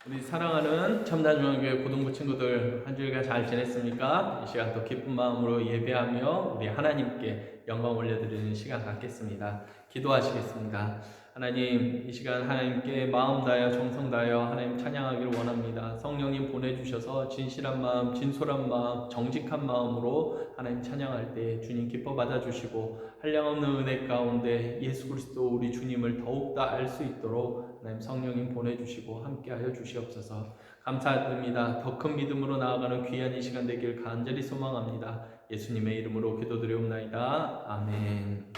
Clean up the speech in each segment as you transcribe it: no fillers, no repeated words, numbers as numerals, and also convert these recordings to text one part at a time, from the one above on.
우리 사랑하는 첨단중앙교회 고등부 친구들 한 주일간 잘 지냈습니까? 이 시간 또 기쁜 마음으로 예배하며 우리 하나님께 영광 올려드리는 시간 갖겠습니다. 기도하시겠습니다. 하나님, 이 시간 하나님께 마음 다하여 정성 다하여 하나님 찬양하기를 원합니다. 성령님 보내주셔서 진실한 마음, 진솔한 마음, 정직한 마음으로 하나님 찬양할 때 주님 기뻐 받아주시고 한량없는 은혜 가운데 예수 그리스도 우리 주님을 더욱더 알 수 있도록 하나님 성령님 보내주시고 함께하여 주시옵소서. 감사드립니다. 더 큰 믿음으로 나아가는 귀한 이 시간 되길 간절히 소망합니다. 예수님의 이름으로 기도드리옵나이다. 아멘.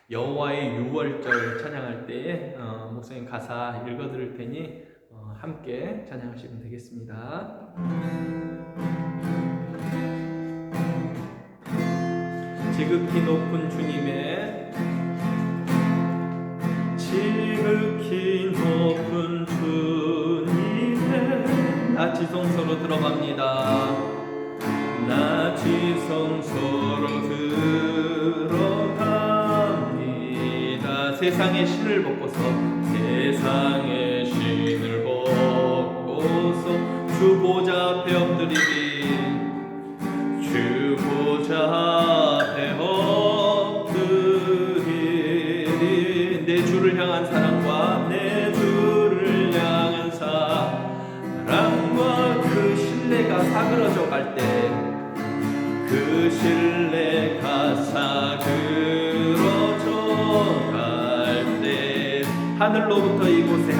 여호와의 유월절 찬양할 때 목사님 가사 읽어드릴 테니 함께 찬양하시면 되겠습니다. 지극히 높은 주님의 지극히 높은 주님의 나 지성소로 들어갑니다. 나 지성소로 들어갑니다. 세상의 신을 벗고서 세상의 신을 벗고서 주 보좌 앞에 엎드리리. 주 보좌 앞에 엎드리리. 내 주를 향한 사랑과 내 주를 향한 사랑과 그 신뢰가 사그러져 갈 때 그 신뢰가 사그러져 갈 때 하늘로부터 이곳에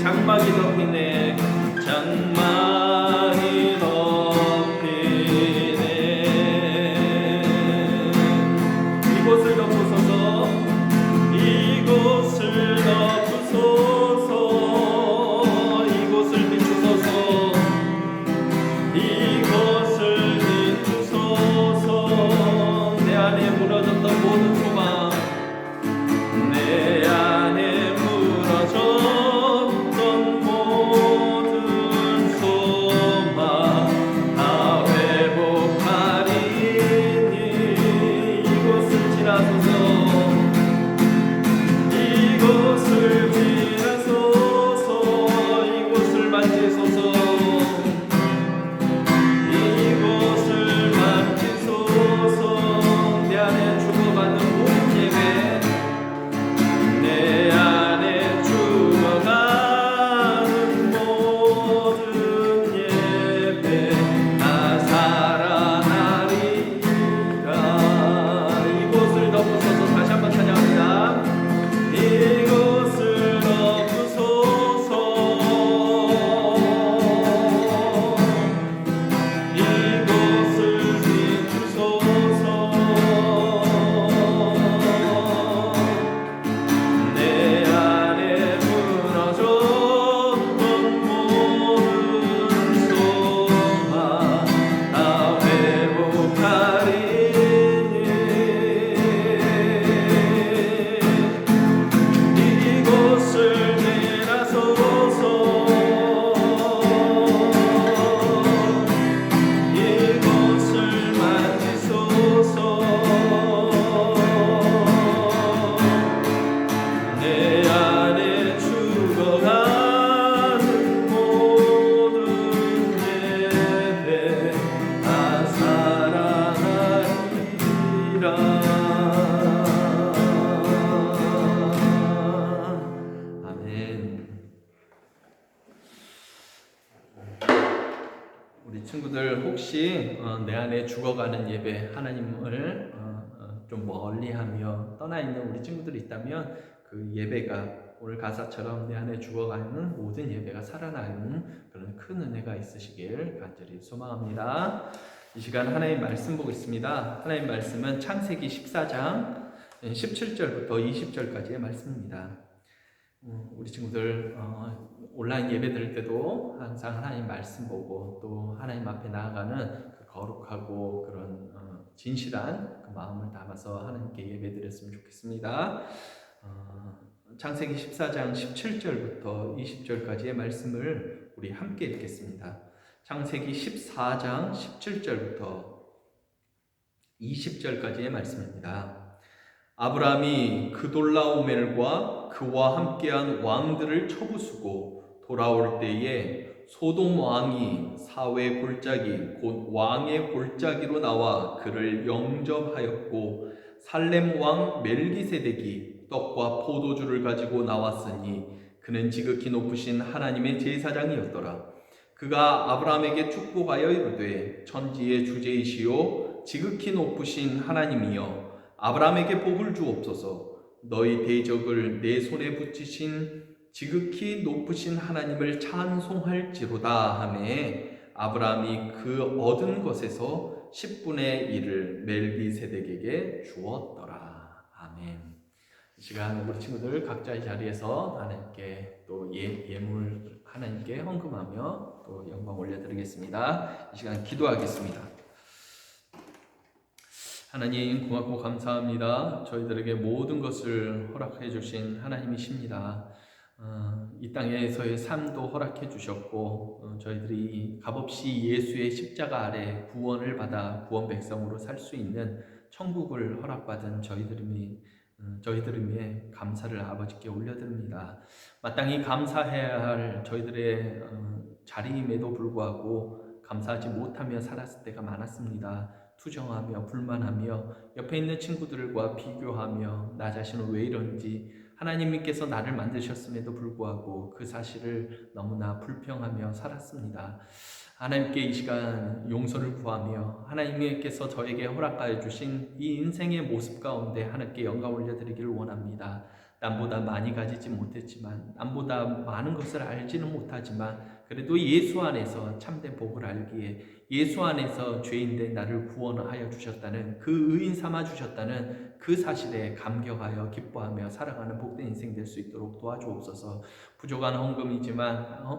장막이 덮이네. 장막이 덮이네. 이곳을 덮으소서. 이곳을 덮으소서. 이곳을 비추소서. 이곳을 비추소서. 내 안에 무너졌던 모든 소망, 내 안에 무너졌던 모든 소망 다 회복하리니. 이곳을 지나소서. 이곳을 지나소서. 이곳을 만지소서. 이곳을 만지소서. 내 안에 죽어가는 모든 예배, 내 안에 죽어가는 모든 예배 다 살아나리라. 이곳을 덮으소서. 다시 한번 찬양합니다. 이곳을 덮으소서. 이곳을 비추소서. 내 안에 무너졌던 모든 소망 다 회복하리니. 이곳을 지나소서. 이곳을 만지소서. 내 안에 죽어가는 모든 예배 다 살아나리라. 아멘. 우리 친구들 혹시 내 안에 죽어가는 예배, 하나님을 좀 멀리하며 떠나 있는 우리 친구들이 있다면 그 예배가 오늘 가사처럼 내 안에 죽어가는 모든 예배가 살아나는 그런 큰 은혜가 있으시길 간절히 소망합니다. 이 시간 하나님 말씀 보겠습니다. 하나님 말씀은 창세기 14장 17절부터 20절까지의 말씀입니다. 우리 친구들 온라인 예배 드릴 때도 항상 하나님 말씀 보고 또 하나님 앞에 나아가는 그 거룩하고 그런 진실한 그 마음을 담아서 하나님께 예배 드렸으면 좋겠습니다. 창세기 14장 17절부터 20절까지의 말씀을 우리 함께 읽겠습니다. 창세기 14장 17절부터 20절까지의 말씀입니다. 아브라함이 그돌라오멜과 그와 함께한 왕들을 쳐부수고 돌아올 때에 소돔 왕이 사회 골짜기 곧 왕의 골짜기로 나와 그를 영접하였고 살렘 왕 멜기세덱이 떡과 포도주를 가지고 나왔으니 그는 지극히 높으신 하나님의 제사장이었더라. 그가 아브라함에게 축복하여 이르되 천지의 주제이시오 지극히 높으신 하나님이여 아브라함에게 복을 주옵소서. 너희 대적을 내 손에 붙이신 지극히 높으신 하나님을 찬송할지로다 하매 아브라함이 그 얻은 것에서 10분의 1을 멜기세덱에게 주었더라. 아멘. 이 시간 우리 친구들 각자의 자리에서 하나님께 또 예물 하나님께 헌금하며 또 영광 올려드리겠습니다. 이 시간 기도하겠습니다. 하나님 고맙고 감사합니다. 저희들에게 모든 것을 허락해 주신 하나님이십니다. 이 땅에서의 삶도 허락해 주셨고 저희들이 값없이 예수의 십자가 아래 구원을 받아 구원 백성으로 살 수 있는 천국을 허락받은 저희들임에 감사를 아버지께 올려드립니다. 마땅히 감사해야 할 저희들의 자리임에도 불구하고 감사하지 못하며 살았을 때가 많았습니다. 투정하며 불만하며 옆에 있는 친구들과 비교하며 나 자신은 왜 이런지 하나님께서 나를 만드셨음에도 불구하고 그 사실을 너무나 불평하며 살았습니다. 하나님께 이 시간 용서를 구하며 하나님께서 저에게 허락하여 주신 이 인생의 모습 가운데 하나님께 영광 올려드리기를 원합니다. 남보다 많이 가지지 못했지만 남보다 많은 것을 알지는 못하지만 그래도 예수 안에서 참된 복을 알기에 예수 안에서 죄인된 나를 구원하여 주셨다는 그 의인 삼아 주셨다는 그 사실에 감격하여 기뻐하며 살아가는 복된 인생 될 수 있도록 도와주옵소서. 부족한 헌물이지만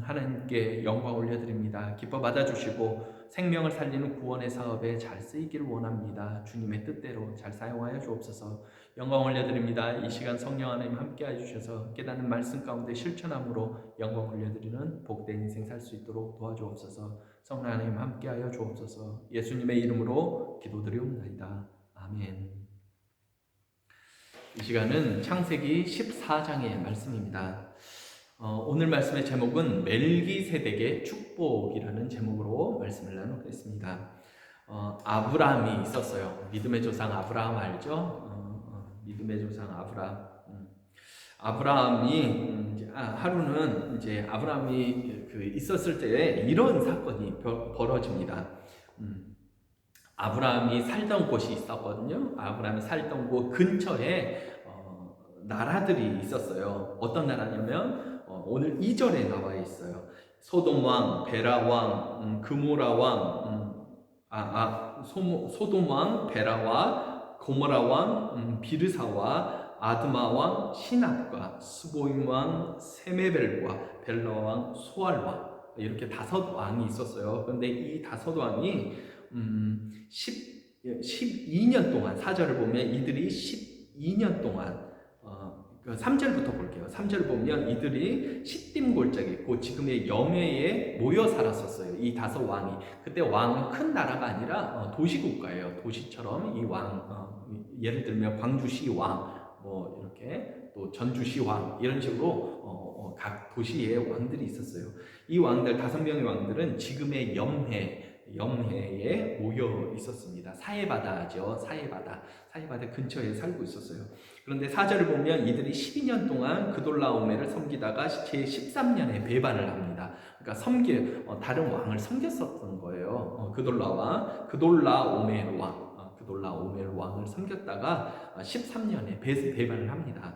하나님께 영광 올려드립니다. 기뻐 받아주시고 생명을 살리는 구원의 사업에 잘 쓰이기를 원합니다. 주님의 뜻대로 잘 사용하여 주옵소서. 영광 올려드립니다. 이 시간 성령 하나님 함께 해주셔서 깨닫는 말씀 가운데 실천함으로 영광 올려드리는 복된 인생 살 수 있도록 도와주옵소서. 성령 하나님 함께 하여 주옵소서. 예수님의 이름으로 기도드리옵나이다. 아멘. 이 시간은 창세기 14장의 말씀입니다. 오늘 말씀의 제목은 멜기세덱의 축복이라는 제목으로 말씀을 나누겠습니다. 아브라함이 있었어요. 믿음의 조상 아브라함 알죠? 믿음의 조상 아브라함. 아브라함이 하루는 이제 아브라함이 있었을 때에 이런 사건이 벌어집니다. 아브라함이 살던 곳이 있었거든요. 아브라함이 살던 곳 근처에 나라들이 있었어요. 어떤 나라냐면 오늘 2절에 나와 있어요. 소돔 왕, 베라 왕, 그모라 왕, 소돔 왕, 베라와 고모라 왕, 비르사와 아드마 왕, 시납과 스보임 왕, 세메벨과 벨라 왕, 소알 왕 이렇게 5왕이 있었어요. 그런데 이 5왕이 12년 동안 4절을 보면 이들이 12년 동안 3절부터 볼게요. 3절 보면 이들이 시딤 골짜기, 곧 지금의 염해에 모여 살았었어요. 이 5왕이. 그때 왕은 큰 나라가 아니라 도시국가예요. 도시처럼 이 왕, 예를 들면 광주시 왕, 뭐 이렇게 또 전주시 왕 이런 식으로 각 도시에 왕들이 있었어요. 이 왕들 5명의 왕들은 지금의 염해에 모여 있었습니다. 사해바다죠. 사해바다 근처에 살고 있었어요. 그런데 4절을 보면 이들이 12년 동안 그돌라오멜을 섬기다가 제 13년에 배반을 합니다. 그러니까 다른 왕을 섬겼었던 거예요. 그돌라오멜 왕을 섬겼다가 13년에 배반을 합니다.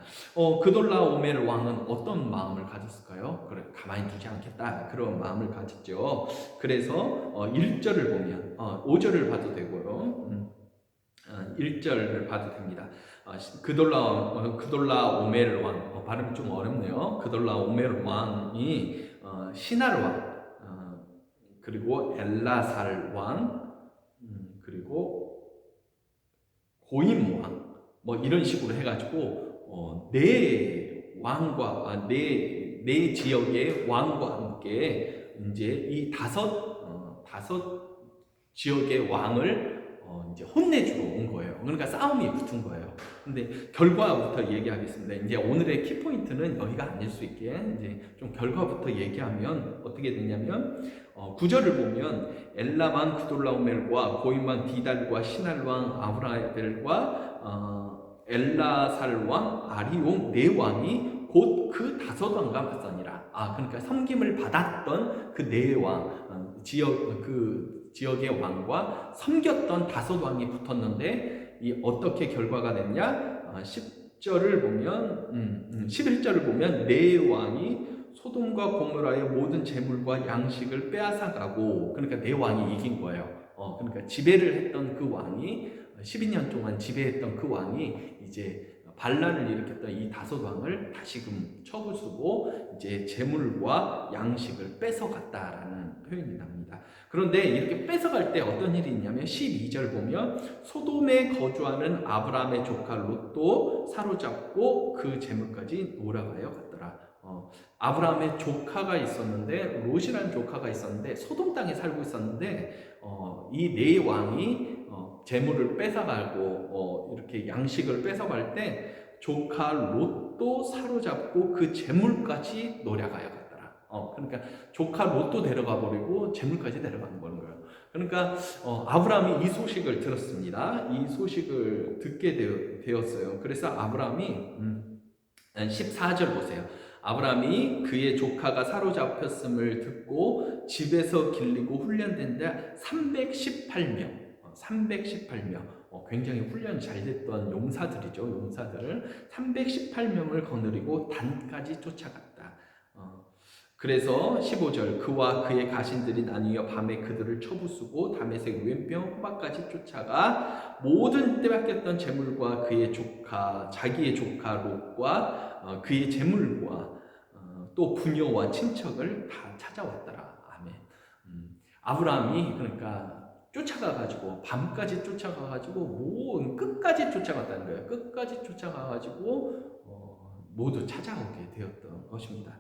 그돌라오멜 왕은 어떤 마음을 가졌을까요? 그래, 가만히 두지 않겠다 그런 마음을 가졌죠. 그래서 1절을 보면 5절을 봐도 되고요. 1절을 봐도 됩니다. 그돌라오멜 왕, 발음이 좀 어렵네요. 그돌라오멜 왕이 시날 왕, 그리고 엘라살 왕, 그리고 고임 왕, 뭐 이런 식으로 해가지고 네 지역의 왕과 함께 이제 이 다섯 지역의 왕을 이제 혼내주러 온 거예요. 그러니까 싸움이 붙은 거예요. 근데 결과부터 얘기하겠습니다. 이제 오늘의 키포인트는 여기가 아닐 수 있게 이제 좀 결과부터 얘기하면 어떻게 되냐면 9절을 보면 엘라왕 그돌라오멜과 고임왕 디달과 시날왕 아브라벨과 엘라살왕 아리옹 네 왕이 곧 그 다섯 왕과 맞서니라. 그러니까 섬김을 받았던 그 네 왕, 지역의 왕과 섬겼던 다섯 왕이 붙었는데 이 어떻게 결과가 됐냐? 10절을 보면 11절을 보면 네 왕이 소돔과 고모라의 모든 재물과 양식을 빼앗아가고, 그러니까 네 왕이 이긴 거예요. 그러니까 지배를 했던 그 왕이 12년 동안 지배했던 그 왕이 이제 반란을 일으켰던 이 다섯 왕을 다시금 쳐부수고 이제 재물과 양식을 뺏어갔다라는 표현이 납니다. 그런데 이렇게 뺏어갈 때 어떤 일이 있냐면 12절 보면 소돔에 거주하는 아브라함의 조카 롯도 사로잡고 그 재물까지 몰아가여 갔더라. 아브라함의 조카가 있었는데, 롯이라는 조카가 있었는데 소돔 땅에 살고 있었는데 이 네 왕이 재물을 뺏어가고 이렇게 양식을 뺏어갈 때 조카 롯도 사로잡고 그 재물까지 노려가야 갔더라. 그러니까 조카 롯도 데려가 버리고 재물까지 데려가는 거예요. 그러니까 아브라함이 이 소식을 들었습니다. 이 소식을 듣게 되었어요. 그래서 아브라함이 14절 보세요. 아브라함이 그의 조카가 사로잡혔음을 듣고 집에서 길리고 훈련된데 318명. 굉장히 훈련 잘 됐던 용사들이죠. 용사들을 318명을 거느리고 단까지 쫓아갔다. 그래서 15절 그와 그의 가신들이 나뉘어 밤에 그들을 쳐부수고 다메섹 왼병 호박까지 쫓아가 모든 빼앗겼던 재물과 자기의 조카 롯과 그의 재물과 또 부녀와 친척을 다 찾아왔더라. 아멘. 아브라함이 그러니까 쫓아가가지고 밤까지 쫓아가가지고 끝까지 쫓아갔다는 거예요. 끝까지 쫓아가가지고 모두 찾아오게 되었던 것입니다.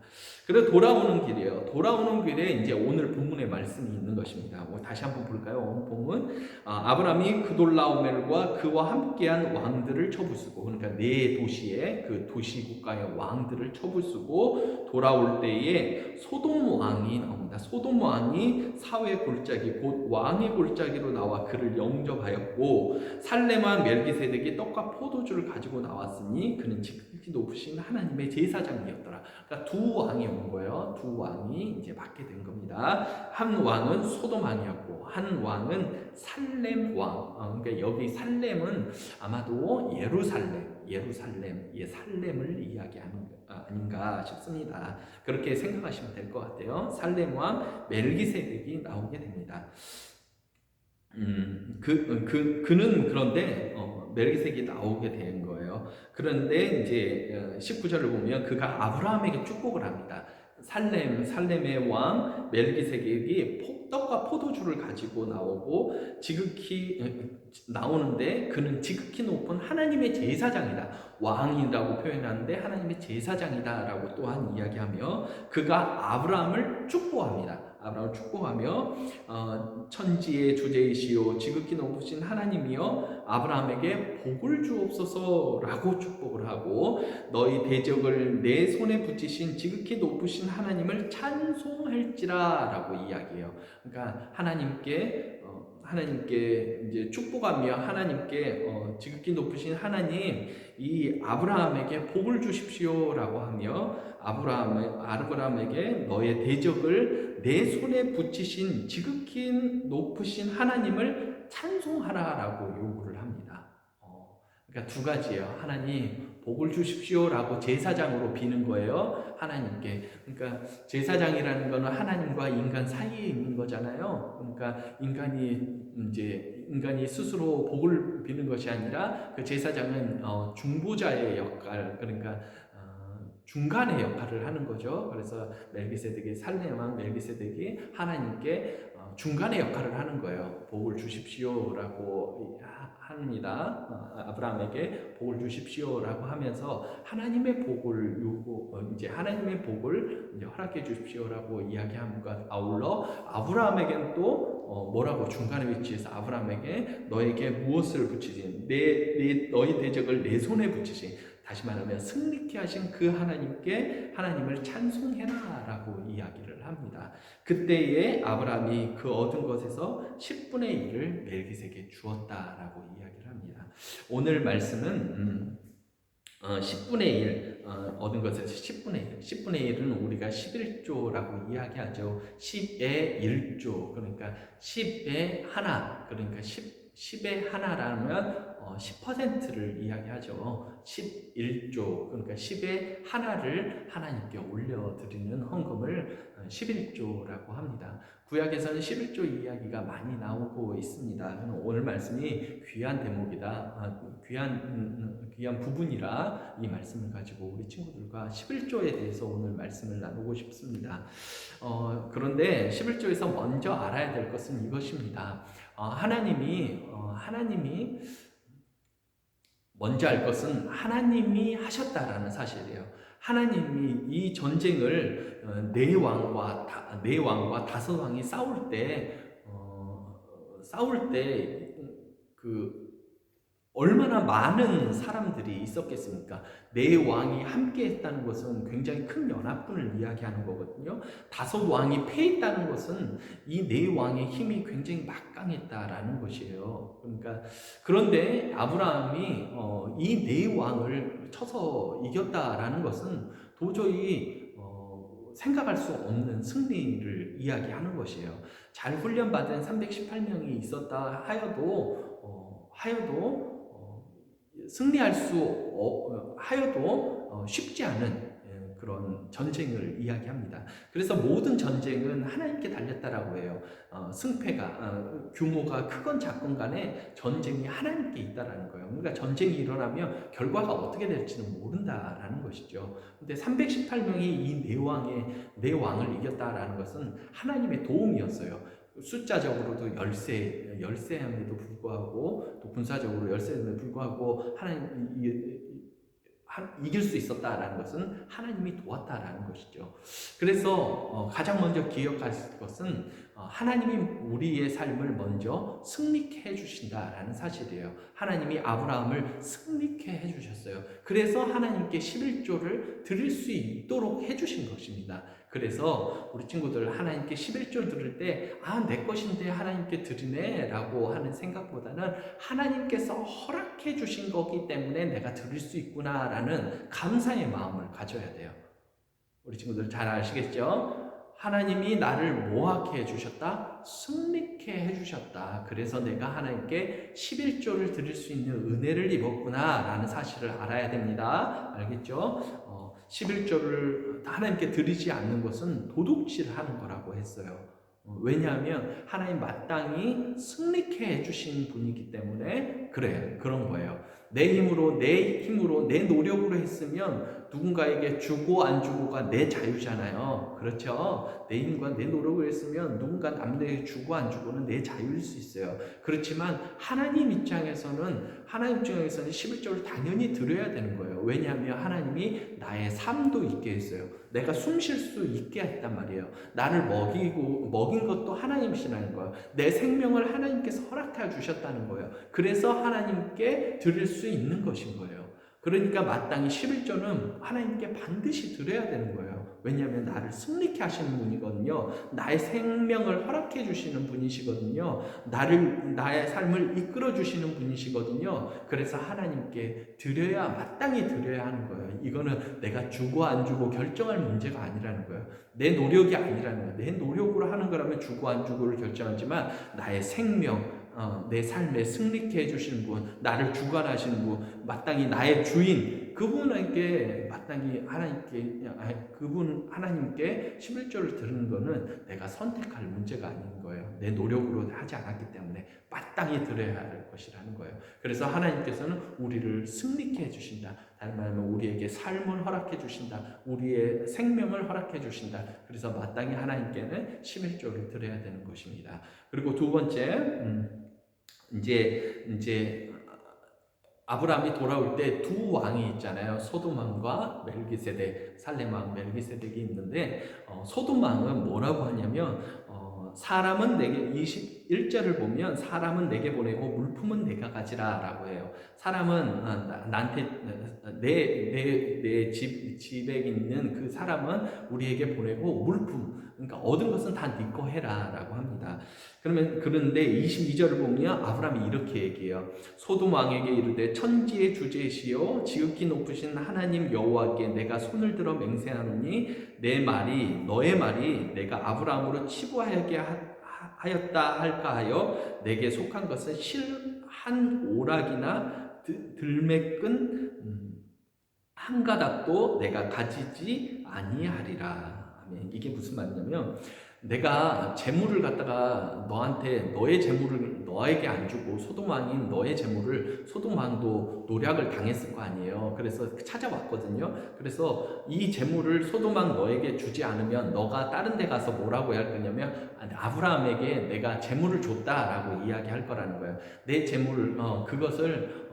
그래서 돌아오는 길이에요. 돌아오는 길에 이제 오늘 본문의 말씀이 있는 것입니다. 다시 한번 볼까요? 오늘 본문 아브라함이 그돌라오멜과 그와 함께한 왕들을 쳐부수고, 그러니까 네 도시의 그 도시 국가의 왕들을 쳐부수고 돌아올 때에 소돔 왕이 나옵니다. 소돔 왕이 사회 골짜기 곧 왕의 골짜기로 나와 그를 영접하였고 살렘과 멜기세덱이 떡과 포도주를 가지고 나왔으니 그는 지극히 높으신 하나님의 제사장이었더라. 그러니까 두 왕이 온 거예요. 두 왕이 이제 받게 된 겁니다. 한 왕은 소돔 왕이었고 한 왕은 살렘 왕. 그러니까 여기 살렘은 아마도 예루살렘의 살렘을 이야기하는 아닌가 싶습니다. 그렇게 생각하시면 될 것 같아요. 살렘 왕 멜기세덱이 나오게 됩니다. 그는 그런데 멜기세덱이 나오게 된 거예요. 그런데 이제 19절을 보면 그가 아브라함에게 축복을 합니다. 살렘의 왕 멜기세덱이 떡과 포도주를 가지고 나오고 나오는데 그는 지극히 높은 하나님의 제사장이다. 왕이라고 표현하는데 하나님의 제사장이다라고 또한 이야기하며 그가 아브라함을 축복합니다. 아브라함을 축복하며 천지의 주제이시오 지극히 높으신 하나님이여 아브라함에게 복을 주옵소서라고 축복을 하고 너희 대적을 내 손에 붙이신 지극히 높으신 하나님을 찬송할지라라고 이야기해요. 그러니까 하나님께 이제 축복하며 하나님께 지극히 높으신 하나님 이 아브라함에게 복을 주십시오라고 하며 아브라함에게 너의 대적을 내 손에 붙이신 지극히 높으신 하나님을 찬송하라라고 요구를 합니다. 그러니까 두 가지예요. 하나님 복을 주십시오라고 제사장으로 비는 거예요. 하나님께. 그러니까 제사장이라는 거는 하나님과 인간 사이에 있는 거잖아요. 그러니까 인간이 스스로 복을 비는 것이 아니라 그 제사장은 중보자의 역할, 그러니까 중간의 역할을 하는 거죠. 그래서 살렘 왕 멜기세덱이 하나님께 중간의 역할을 하는 거예요. 복을 주십시오라고 합니다. 아브라함에게 복을 주십시오라고 하면서 하나님의 복을 이제 하나님의 복을 이제 허락해 주십시오라고 이야기함과 아울러 아브라함에게는 또 뭐라고 중간에 위치해서 아브라함에게 너에게 무엇을 붙이지 너희 대적을 내 손에 붙이지 다시 말하면 승리케 하신 그 하나님을 찬송해라라고 이야기를 합니다. 그때에 아브라함이 그 얻은 것에서 10분의 1을 멜기세에게 주었다라고 이야기를 합니다. 오늘 말씀은 10분의 1 얻은 것에서 10분의 1 10분의 1은 우리가 11조라고 이야기하죠. 10의 1조 그러니까 10의 하나 그러니까 10의 하나라면 10%를 이야기하죠. 11조 그러니까 10의 하나를 하나님께 올려드리는 헌금을 11조라고 합니다. 구약에서는 11조 이야기가 많이 나오고 있습니다. 오늘 말씀이 귀한 대목이다. 귀한 부분이라 이 말씀을 가지고 우리 친구들과 11조에 대해서 오늘 말씀을 나누고 싶습니다. 그런데 11조에서 먼저 알아야 될 것은 이것입니다. 하나님이 먼저 알 것은 하나님이 하셨다라는 사실이에요. 하나님이 이 전쟁을 네 왕과 다섯 왕이 싸울 때 얼마나 많은 사람들이 있었겠습니까? 네 왕이 함께 했다는 것은 굉장히 큰 연합군을 이야기하는 거거든요. 다섯 왕이 패했다는 것은 이 네 왕의 힘이 굉장히 막강했다라는 것이에요. 그런데 아브라함이 이 네 왕을 쳐서 이겼다라는 것은 도저히 생각할 수 없는 승리를 이야기하는 것이에요. 잘 훈련받은 318명이 있었다 하여도 승리할 하여도 쉽지 않은 그런 전쟁을 이야기합니다. 그래서 모든 전쟁은 하나님께 달렸다라고 해요. 승패가 규모가 크건 작건 간에 전쟁이 하나님께 있다라는 거예요. 그러니까 전쟁이 일어나면 결과가 어떻게 될지는 모른다라는 것이죠. 근데 318명이 이 네 왕을 이겼다라는 것은 하나님의 도움이었어요. 숫자적으로도 열세함에도 불구하고 또 군사적으로 열세함에도 불구하고 이길 수 있었다라는 것은 하나님이 도왔다라는 것이죠. 그래서 가장 먼저 기억할 것은 하나님이 우리의 삶을 먼저 승리케 해주신다라는 사실이에요. 하나님이 아브라함을 승리케 해주셨어요. 그래서 하나님께 11조를 드릴 수 있도록 해주신 것입니다. 그래서 우리 친구들 하나님께 11조 드릴 때 내 것인데 하나님께 드리네 라고 하는 생각보다는 하나님께서 허락해 주신 거기 때문에 내가 드릴 수 있구나 라는 감사의 마음을 가져야 돼요. 우리 친구들 잘 아시겠죠? 하나님이 나를 뭐하게 해주셨다? 승리케 해주셨다. 그래서 내가 하나님께 11조를 드릴 수 있는 은혜를 입었구나 라는 사실을 알아야 됩니다. 알겠죠? 11조를 하나님께 드리지 않는 것은 도둑질을 하는 거라고 했어요. 왜냐하면 하나님 마땅히 승리케 해주신 분이기 때문에 그런 거예요. 내 힘으로 내 노력으로 했으면 누군가에게 주고 안 주고가 내 자유잖아요. 그렇죠? 내 힘과 내 노력을 했으면 누군가 남에게 주고 안 주고는 내 자유일 수 있어요. 그렇지만 하나님 입장에서는 11조를 당연히 드려야 되는 거예요. 왜냐하면 하나님이 나의 삶도 있게 했어요. 내가 숨 쉴 수 있게 했단 말이에요. 나를 먹인 것도 하나님이시라는 거예요. 내 생명을 하나님께서 허락해 주셨다는 거예요. 그래서 하나님께 드릴 수 있는 것인 거예요. 그러니까 마땅히 11조는 하나님께 반드시 드려야 되는 거예요. 왜냐하면 나를 승리케 하시는 분이거든요. 나의 생명을 허락해 주시는 분이시거든요. 나의 삶을 이끌어 주시는 분이시거든요. 그래서 하나님께 마땅히 드려야 하는 거예요. 이거는 내가 주고 안 주고 결정할 문제가 아니라는 거예요. 내 노력이 아니라는 거예요. 내 노력으로 하는 거라면 주고 안 주고를 결정하지만 나의 생명, 내 삶에 승리케 해주시는 분, 나를 주관하시는 분, 마땅히 나의 주인, 그분에게 마땅히 하나님께 11조를 드리는 거는 내가 선택할 문제가 아닌 거예요. 내 노력으로 하지 않았기 때문에 마땅히 드려야 할 것이라는 거예요. 그래서 하나님께서는 우리를 승리케 해주신다. 다른 말하면 우리에게 삶을 허락해 주신다. 우리의 생명을 허락해 주신다. 그래서 마땅히 하나님께는 11조를 드려야 되는 것입니다. 그리고 두 번째, 이제 아브라함이 돌아올 때 두 왕이 있잖아요. 소돔 왕과 멜기세덱, 살렘 왕 멜기세덱이 있는데 소돔 왕은 뭐라고 하냐면 사람은 내게 21절을 보면 사람은 내게 보내고 물품은 내가 가지라라고 해요. 사람은 나한테 내 집에 있는 그 사람은 우리에게 보내고 물품 그러니까 얻은 것은 다 네 거 해라라고 합니다. 그런데 22절을 보면 아브라함이 이렇게 얘기해요. 소돔 왕에게 이르되 천지의 주제시요 지극히 높으신 하나님 여호와께 내가 손을 들어 맹세하노니 내 말이 너의 말이 내가 아브라함으로 치부하게 하였다 할까 하여 내게 속한 것은 실한 오락이나 들매끈 한 가닥도 내가 가지지 아니하리라. 아멘. 이게 무슨 말이냐면 내가 재물을 갖다가 너의 재물을 너에게 안 주고 소돔 왕인 너의 재물을 소돔 왕도 노략을 당했을 거 아니에요. 그래서 찾아왔거든요. 그래서 이 재물을 소돔 왕 너에게 주지 않으면 너가 다른 데 가서 뭐라고 할 거냐면 아브라함에게 내가 재물을 줬다라고 이야기할 거라는 거예요. 내 재물 그것을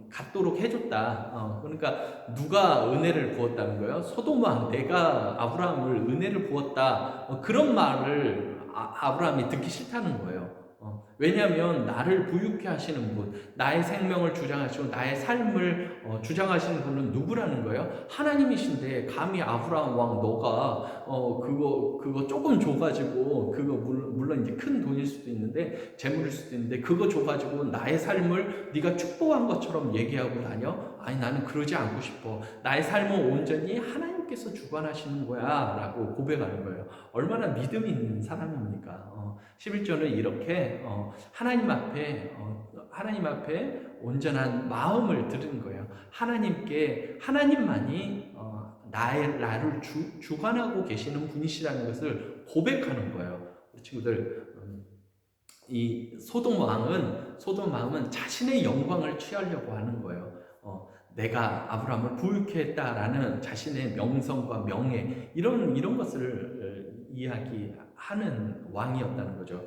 갖도록 해줬다. 그러니까 누가 은혜를 부었다는 거예요? 소돔 왕 내가 아브라함을 은혜를 부었다. 그런 말을 아브라함이 듣기 싫다는 거예요. 왜냐하면 나를 부유케 하시는 분, 나의 생명을 주장하시고 나의 삶을 주장하시는 분은 누구라는 거예요? 하나님이신데 감히 아브라함 왕 너가 그거 조금 줘가지고 그거 물론 이제 큰 돈일 수도 있는데 재물일 수도 있는데 그거 줘가지고 나의 삶을 네가 축복한 것처럼 얘기하고 다녀? 아니 나는 그러지 않고 싶어. 나의 삶은 온전히 하나님께서 주관하시는 거야 라고 고백하는 거예요. 얼마나 믿음이 있는 사람입니까? 11절은 이렇게 하나님 앞에 온전한 마음을 드리는 거예요. 하나님만이 나를 주관하고 계시는 분이시라는 것을 고백하는 거예요. 우리 친구들, 이 소돔 왕은 자신의 영광을 취하려고 하는 거예요. 내가 아브라함을 부유케 했다라는 자신의 명성과 명예 이런 것을 이야기하는 왕이었다는 거죠.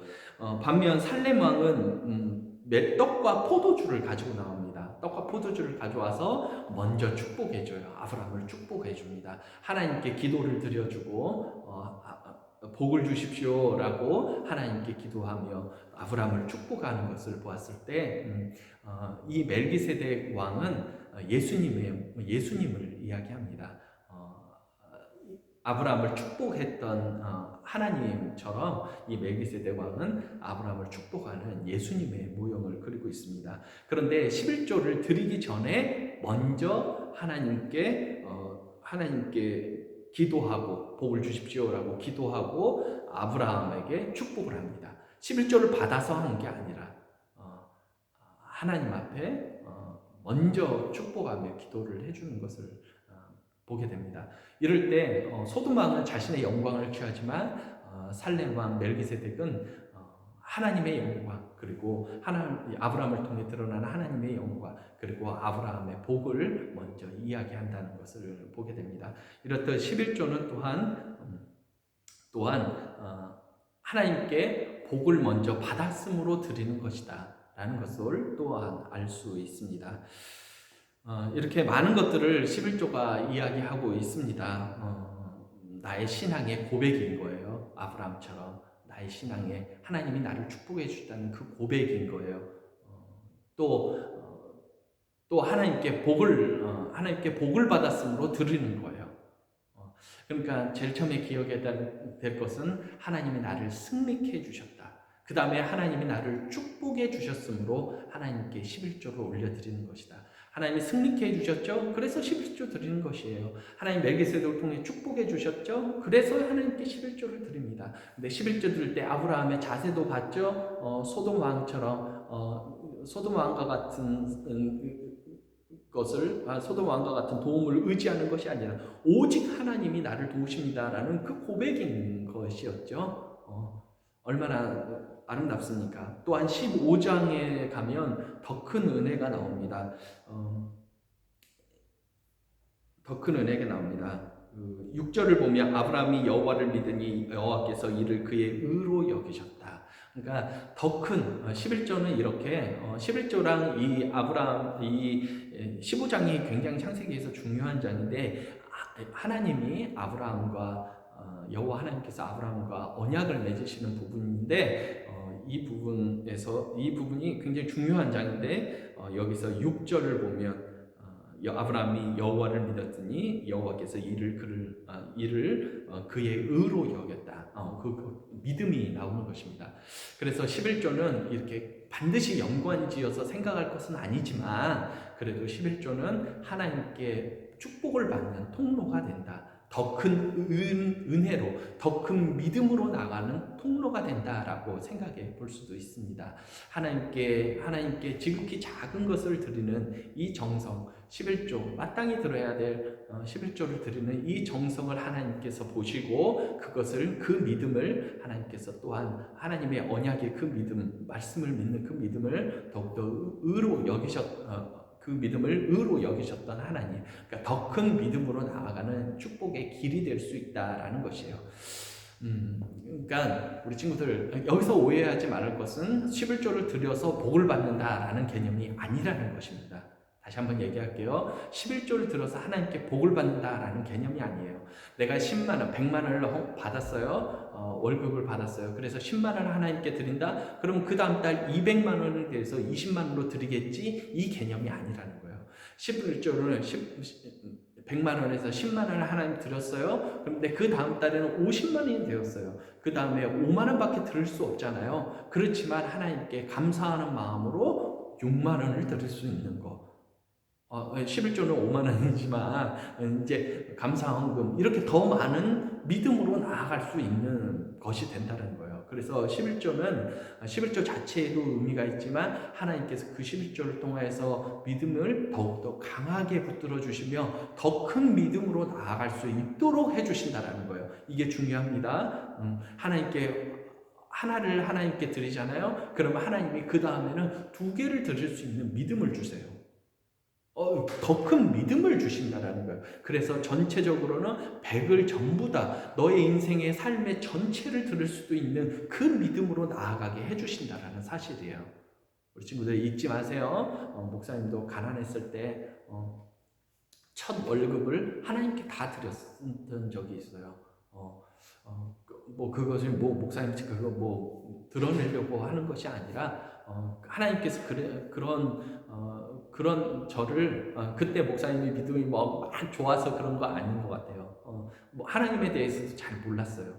반면 살렘 왕은 떡과 포도주를 가지고 나옵니다. 떡과 포도주를 가져와서 먼저 축복해줘요. 아브라함을 축복해줍니다. 하나님께 기도를 드려주고 복을 주십시오라고 하나님께 기도하며 아브라함을 축복하는 것을 보았을 때 이 멜기세덱 왕은 예수님을 이야기합니다. 아브라함을 축복했던 하나님처럼 이 멜기세덱 왕은 아브라함을 축복하는 예수님의 모형을 그리고 있습니다. 그런데 11조를 드리기 전에 먼저 하나님께 기도하고 복을 주십시오라고 기도하고 아브라함에게 축복을 합니다. 11조를 받아서 하는 게 아니라 하나님 앞에 먼저 축복하며 기도를 해주는 것을 보게 됩니다. 이럴 때 소돔 왕은 자신의 영광을 취하지만 살렘 왕 멜기세덱은 하나님의 영광 그리고 아브라함을 통해 드러나는 하나님의 영광 그리고 아브라함의 복을 먼저 이야기한다는 것을 보게 됩니다. 이렇듯 11조는 또한 하나님께 복을 먼저 받았음으로 드리는 것이다 라는 것을 또한 알 수 있습니다. 이렇게 많은 것들을 11조가 이야기하고 있습니다. 나의 신앙의 고백인 거예요. 아브라함처럼 나의 신앙에 하나님이 나를 축복해 주셨다는 그 고백인 거예요. 또 하나님께 복을 받았음으로 드리는 거예요. 그러니까 제일 처음에 기억해야 될 것은 하나님이 나를 승리케 해주셨다. 그 다음에 하나님이 나를 축복해 주셨으므로 하나님께 11조를 올려드리는 것이다. 하나님이 승리케 해주셨죠? 그래서 11조 드리는 것이에요. 하나님 멜기세덱을 통해 축복해 주셨죠? 그래서 하나님께 11조를 드립니다. 근데 11조 드릴 때 아브라함의 자세도 봤죠? 소돔 왕과 같은 소돔 왕과 같은 도움을 의지하는 것이 아니라 오직 하나님이 나를 도우십니다라는 그 고백인 것이었죠. 얼마나 아름답습니까? 또한 15장에 가면 더 큰 은혜가 나옵니다. 더 큰 은혜가 나옵니다. 그 6절을 보면 아브라함이 여호와를 믿으니 여호와께서 이를 그의 의로 여기셨다. 그러니까 더 큰 11조는 이렇게 11조랑 이 아브라함 이 15장이 굉장히 창세기에서 중요한 장인데 하나님이 아브라함과 여호와 하나님께서 아브라함과 언약을 맺으시는 부분인데 이 부분에서 이 부분이 굉장히 중요한 장인데 여기서 6절을 보면 아브라함이 여호와를 믿었더니 여호와께서 이를 그의 의로 여겼다. 그 믿음이 나오는 것입니다. 그래서 11조는 이렇게 반드시 연관지어서 생각할 것은 아니지만 그래도 11조는 하나님께 축복을 받는 통로가 된다. 더 큰 은혜로, 더 큰 믿음으로 나가는 통로가 된다라고 생각해 볼 수도 있습니다. 하나님께 지극히 작은 것을 드리는 이 정성, 11조, 마땅히 들어야 될 11조를 드리는 이 정성을 하나님께서 보시고 그 믿음을 하나님께서 또한 하나님의 언약의 그 믿음, 말씀을 믿는 그 믿음을 더욱더 그 믿음을 의로 여기셨던 하나님, 그러니까 더 큰 믿음으로 나아가는 축복의 길이 될 수 있다라는 것이에요. 그러니까 우리 친구들 여기서 오해하지 말을 것은 11조를 들여서 복을 받는다라는 개념이 아니라는 것입니다. 다시 한번 얘기할게요. 11조를 들어서 하나님께 복을 받는다라는 개념이 아니에요. 내가 10만 원, 100만 원을 받았어요. 월급을 받았어요. 그래서 10만 원을 하나님께 드린다? 그러면 그 다음 달 200만 원을 대해서 20만 원으로 드리겠지? 이 개념이 아니라는 거예요. 11조를 100만 원에서 10만 원을 하나님 드렸어요. 그런데 그 다음 달에는 50만 원이 되었어요. 그 다음에 5만 원밖에 드릴 수 없잖아요. 그렇지만 하나님께 감사하는 마음으로 6만 원을 드릴 수 있는 거. 11조는 5만 원이지만 이제 감사헌금 이렇게 더 많은 믿음으로 나아갈 수 있는 것이 된다는 거예요. 그래서 11조 자체에도 의미가 있지만 하나님께서 그 11조를 통해서 믿음을 더욱더 강하게 붙들어 주시며 더 큰 믿음으로 나아갈 수 있도록 해주신다는 거예요. 이게 중요합니다. 하나를 하나님께 드리잖아요. 그러면 하나님이 그 다음에는 2개를 드릴 수 있는 믿음을 주세요. 더 큰 믿음을 주신다라는 거예요. 그래서 전체적으로는 100을 전부 다 너의 인생의 삶의 전체를 들을 수도 있는 그 믿음으로 나아가게 해주신다라는 사실이에요. 우리 친구들 잊지 마세요. 목사님도 가난했을 때 첫 월급을 하나님께 다 드렸던 적이 있어요. 그것을 목사님 그거 드러내려고 하는 것이 아니라 하나님께서 그런 저를 그때 목사님이 믿음이 막 좋아서 그런 거 아닌 것 같아요. 하나님에 대해서도 잘 몰랐어요.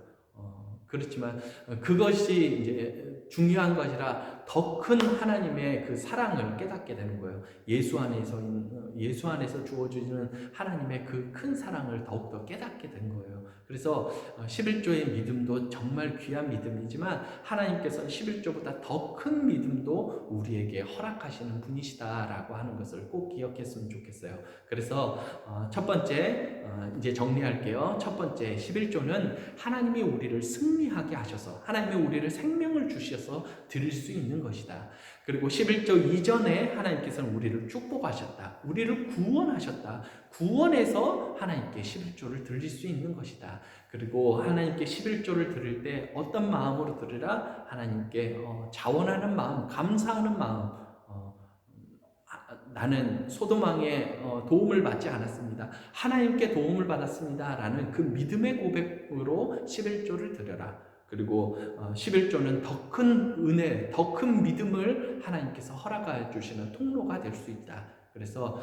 그렇지만 그것이 이제 중요한 것이라 더 큰 하나님의 그 사랑을 깨닫게 되는 거예요. 예수 안에서 주어지는 하나님의 그 큰 사랑을 더욱더 깨닫게 된 거예요. 그래서 11조의 믿음도 정말 귀한 믿음이지만 하나님께서 11조보다 더 큰 믿음도 우리에게 허락하시는 분이시다라고 하는 것을 꼭 기억했으면 좋겠어요. 그래서 첫 번째 이제 정리할게요. 첫 번째 11조는 하나님이 우리를 승리하게 하셔서 하나님이 우리를 생명을 주셔서 드릴 수 있는 것이다. 그리고 11조 이전에 하나님께서는 우리를 축복하셨다. 우리를 구원하셨다. 구원해서 하나님께 11조를 드릴 수 있는 것이다. 그리고 하나님께 11조를 드릴 때 어떤 마음으로 드리라? 하나님께 자원하는 마음, 감사하는 마음. 나는 소돔왕의 도움을 받지 않았습니다. 하나님께 도움을 받았습니다. 라는 그 믿음의 고백으로 11조를 드려라. 그리고 11조는 더 큰 은혜, 더 큰 믿음을 하나님께서 허락해 주시는 통로가 될 수 있다. 그래서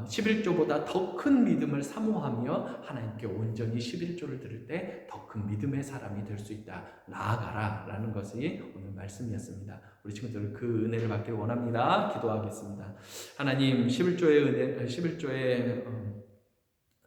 11조보다 더 큰 믿음을 사모하며 하나님께 온전히 11조를 드릴 때 더 큰 믿음의 사람이 될 수 있다. 나아가라 라는 것이 오늘 말씀이었습니다. 우리 친구들 그 은혜를 받기를 원합니다. 기도하겠습니다. 하나님 11조의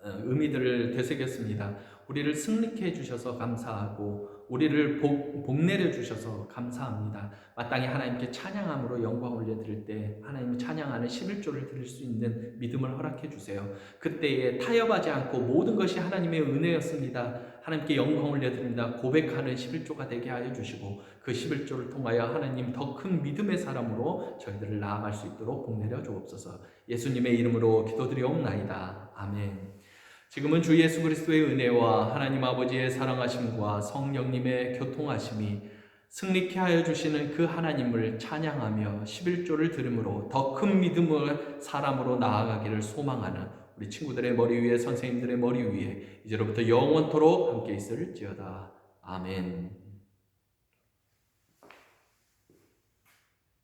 의미들을 되새겼습니다. 우리를 승리케 해주셔서 감사하고 우리를 복내려 주셔서 감사합니다. 마땅히 하나님께 찬양함으로 영광 올려드릴 때 하나님을 찬양하는 11조를 드릴 수 있는 믿음을 허락해 주세요. 그때에 타협하지 않고 모든 것이 하나님의 은혜였습니다. 하나님께 영광 올려드립니다. 고백하는 11조가 되게 하여 주시고 그 11조를 통하여 하나님 더 큰 믿음의 사람으로 저희들을 나아갈 수 있도록 복내려 주옵소서. 예수님의 이름으로 기도드리옵나이다. 아멘. 지금은 주 예수 그리스도의 은혜와 하나님 아버지의 사랑하심과 성령님의 교통하심이 승리케 하여 주시는 그 하나님을 찬양하며 11조를 들음으로 더 큰 믿음을 사람으로 나아가기를 소망하는 우리 친구들의 머리 위에, 선생님들의 머리 위에 이제로부터 영원토록 함께 있을지어다. 아멘.